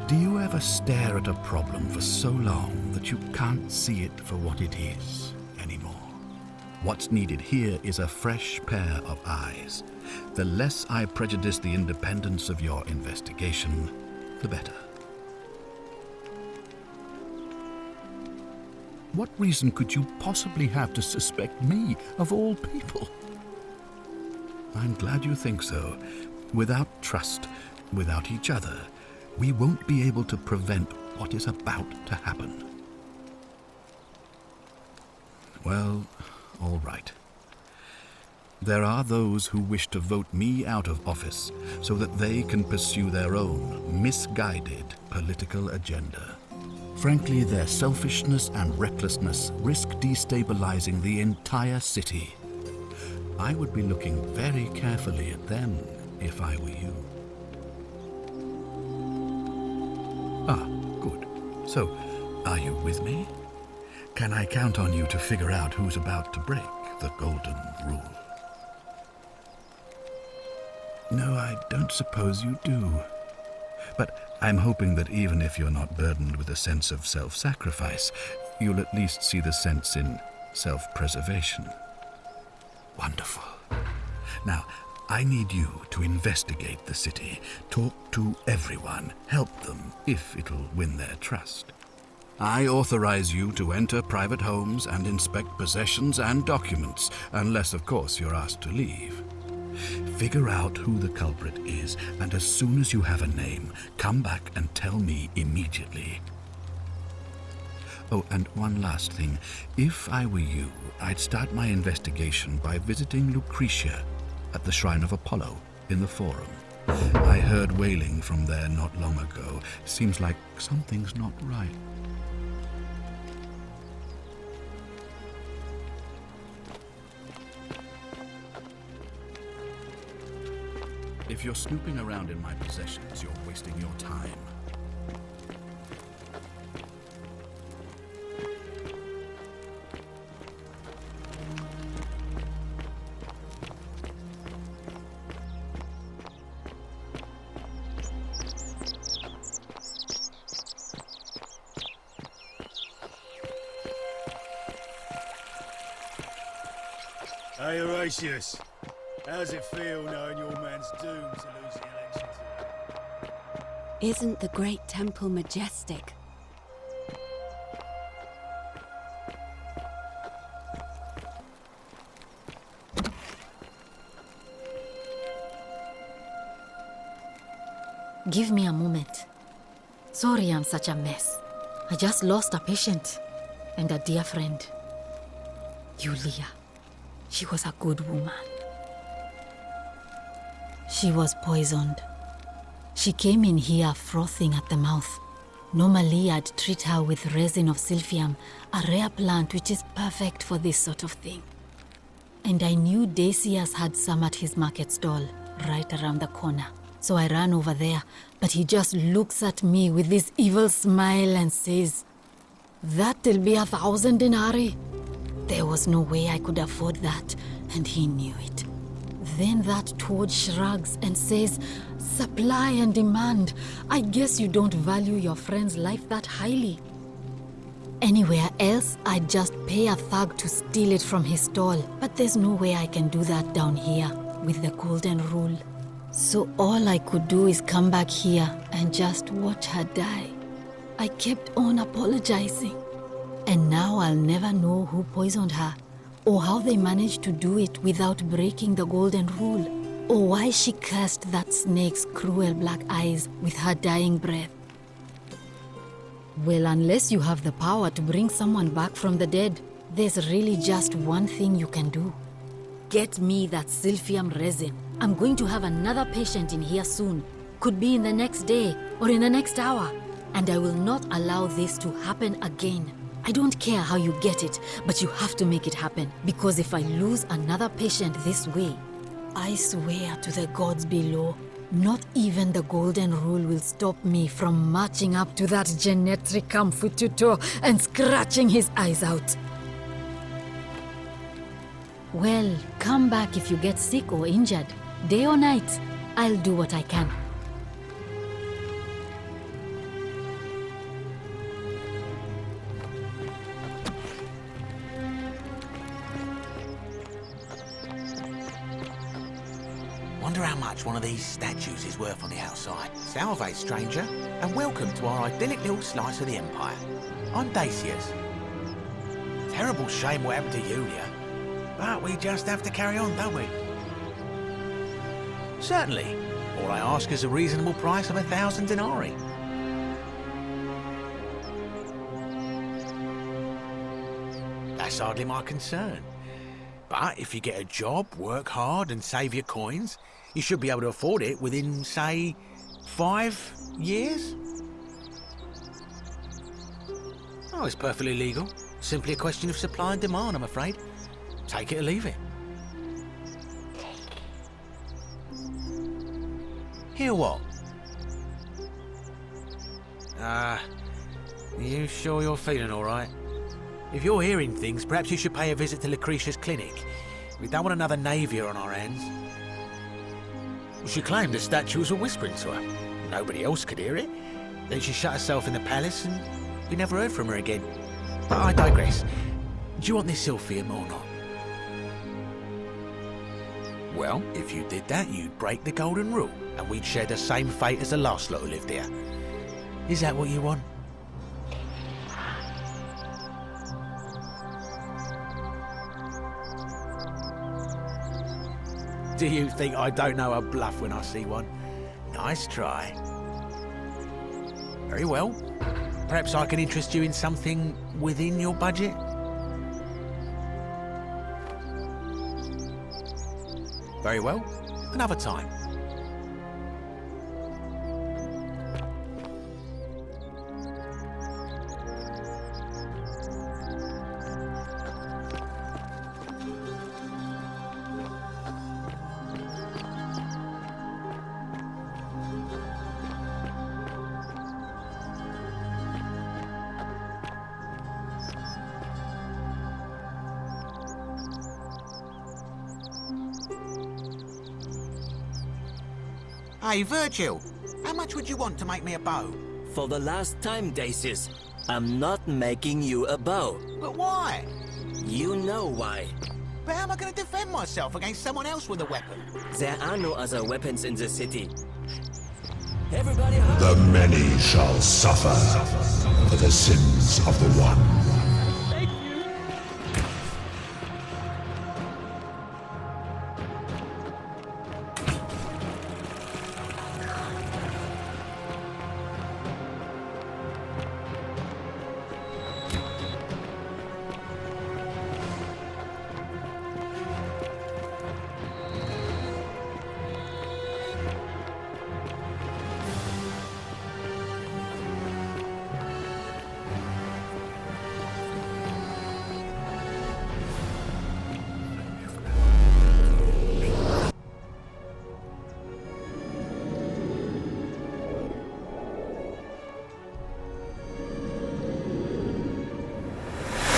Do you ever stare at a problem for so long that you can't see it for what it is anymore? What's needed here is a fresh pair of eyes. The less I prejudice the independence of your investigation, the better. What reason could you possibly have to suspect me, of all people? I'm glad you think so. Without trust, without each other, we won't be able to prevent what is about to happen. Well, all right. There are those who wish to vote me out of office so that they can pursue their own misguided political agenda. Frankly, their selfishness and recklessness risk destabilizing the entire city. I would be looking very carefully at them if I were you. Ah, good. So, are you with me? Can I count on you to figure out who's about to break the golden rule? No, I don't suppose you do. But I'm hoping that even if you're not burdened with a sense of self-sacrifice, you'll at least see the sense in self-preservation. Wonderful. Now, I need you to investigate the city, talk to everyone, help them if it'll win their trust. I authorize you to enter private homes and inspect possessions and documents, unless, of course, you're asked to leave. Figure out who the culprit is, and as soon as you have a name, come back and tell me immediately. Oh, and one last thing. If I were you, I'd start my investigation by visiting Lucretia at the Shrine of Apollo in the Forum. I heard wailing from there not long ago. Seems like something's not right. If you're snooping around in my possessions, you're wasting your time. Hey, Horatius. How's it feel knowing your man's doomed to lose the election today? Isn't the great temple majestic? Give me a moment. Sorry I'm such a mess. I just lost a patient and a dear friend. Yulia. She was a good woman. She was poisoned. She came in here frothing at the mouth. Normally I'd treat her with resin of silphium, a rare plant which is perfect for this sort of thing. And I knew Decius had some at his market stall, right around the corner. So I ran over there, but he just looks at me with this evil smile and says, "That'll be 1,000 denarii." There was no way I could afford that, and he knew it. Then that toad shrugs and says, "Supply and demand. I guess you don't value your friend's life that highly." Anywhere else, I'd just pay a thug to steal it from his stall, but there's no way I can do that down here with the golden rule. So all I could do is come back here and just watch her die. I kept on apologizing. And now I'll never know who poisoned her, or how they managed to do it without breaking the golden rule, or why she cursed that snake's cruel black eyes with her dying breath. Well, unless you have the power to bring someone back from the dead, there's really just one thing you can do. Get me that silphium resin. I'm going to have another patient in here soon. Could be in the next day, or in the next hour. And I will not allow this to happen again. I don't care how you get it, but you have to make it happen. Because if I lose another patient this way, I swear to the gods below, not even the golden rule will stop me from marching up to that genetricum fututo and scratching his eyes out. Well, come back if you get sick or injured. Day or night, I'll do what I can. wonder how much one of these statues is worth on the outside. Salve, stranger, and welcome to our idyllic little slice of the Empire. I'm Dacius. Terrible shame what happened to Yulia, but we just have to carry on, don't we? Certainly. All I ask is a reasonable price of 1,000 denarii. That's hardly my concern. But if you get a job, work hard and save your coins, you should be able to afford it within, say, 5 years? Oh, it's perfectly legal. Simply a question of supply and demand, I'm afraid. Take it or leave it. Hear what? You sure you're feeling all right? If you're hearing things, perhaps you should pay a visit to Lucretia's clinic. We don't want another Navia on our hands. She claimed the statues were whispering to her. Nobody else could hear it. Then she shut herself in the palace and we never heard from her again. But I digress. Do you want this Silphium or not? Well, if you did that, you'd break the golden rule, and we'd share the same fate as the last lot who lived here. Is that what you want? Do you think I don't know a bluff when I see one? Nice try. Very well. Perhaps I can interest you in something within your budget? Very well. Another time. Hey, Virgil, how much would you want to make me a bow? For the last time, Dacius, I'm not making you a bow. But why? You know why. But how am I going to defend myself against someone else with a weapon? There are no other weapons in the city. Everybody hurry! The many shall suffer for the sins of the one.